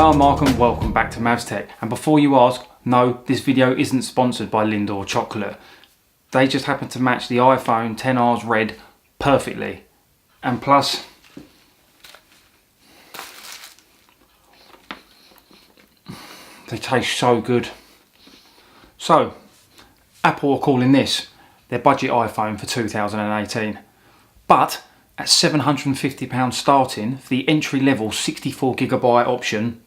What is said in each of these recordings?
Hello, I'm Mark and welcome back to Mavs Tech. And before you ask, no, this video isn't sponsored by Lindor Chocolate. They just happen to match the iPhone XR's red perfectly. And plus, they taste so good. So, Apple are calling this their budget iPhone for 2018. But at £750 starting for the entry level 64GB option,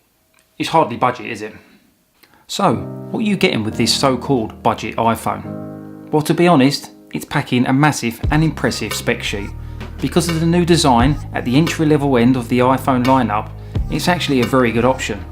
it's hardly budget, is it? So, what are you getting with this so-called budget iPhone? Well, to be honest, it's packing a massive and impressive spec sheet. Because of the new design at the entry level end of the iPhone lineup, it's actually a very good option.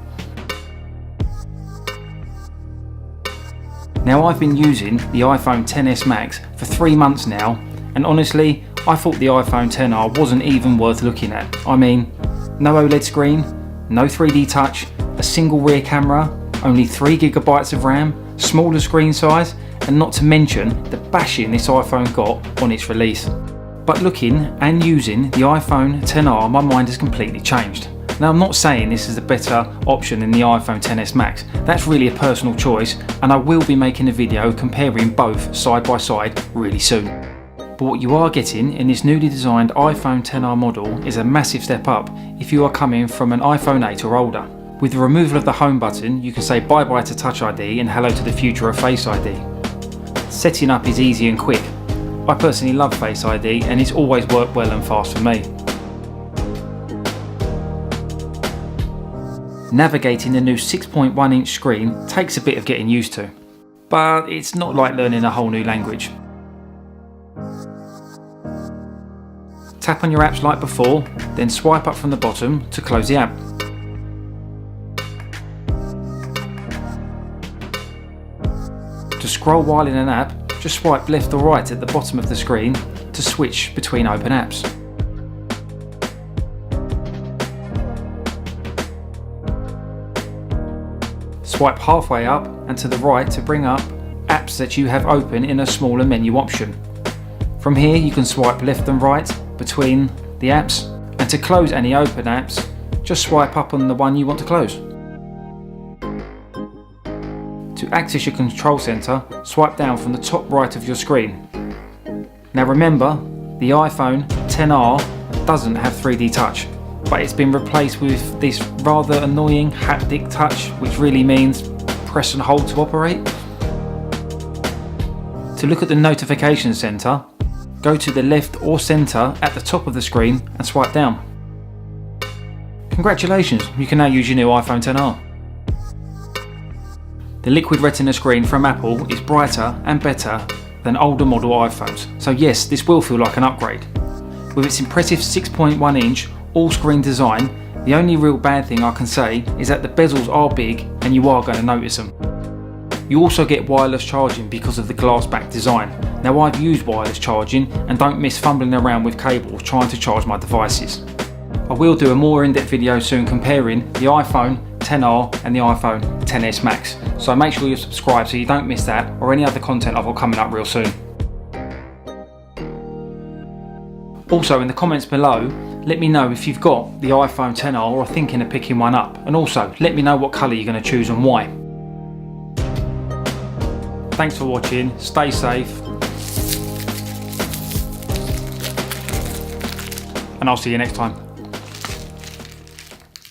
Now, I've been using the iPhone XS Max for 3 months now, and honestly, I thought the iPhone XR wasn't even worth looking at. I mean, no OLED screen, no 3D touch, a single rear camera, only 3GB of RAM, smaller screen size, and not to mention the bashing this iPhone got on its release. But looking and using the iPhone XR, my mind has completely changed. Now, I'm not saying this is a better option than the iPhone XS Max. That's really a personal choice, and I will be making a video comparing both side by side really soon. But what you are getting in this newly designed iPhone XR model is a massive step up if you are coming from an iPhone 8 or older. With the removal of the home button, you can say bye bye to Touch ID and hello to the future of Face ID. Setting up is easy and quick. I personally love Face ID and it's always worked well and fast for me. Navigating the new 6.1 inch screen takes a bit of getting used to, but it's not like learning a whole new language. Tap on your apps like before, then swipe up from the bottom to close the app. To scroll while in an app, just swipe left or right at the bottom of the screen to switch between open apps. Swipe halfway up and to the right to bring up apps that you have open in a smaller menu option. From here you can swipe left and right between the apps, and to close any open apps, just swipe up on the one you want to close. To access your control center, swipe down from the top right of your screen. Now remember, the iPhone XR doesn't have 3D touch, but it's been replaced with this rather annoying haptic touch, which really means press and hold to operate. To look at the notification center, go to the left or center at the top of the screen and swipe down. Congratulations, you can now use your new iPhone XR. The Liquid Retina screen from Apple is brighter and better than older model iPhones, so yes, this will feel like an upgrade. With its impressive 6.1 inch all-screen design, the only real bad thing I can say is that the bezels are big and you are going to notice them. You also get wireless charging because of the glass back design. Now, I've used wireless charging and don't miss fumbling around with cables trying to charge my devices. I will do a more in-depth video soon comparing the iPhone XR and the iPhone XS Max, so make sure you're subscribed so you don't miss that or any other content I've got coming up real soon. Also, in the comments below, let me know if you've got the iPhone XR or are thinking of picking one up, and also let me know what colour you're going to choose and why. Thanks for watching, stay safe, and I'll see you next time.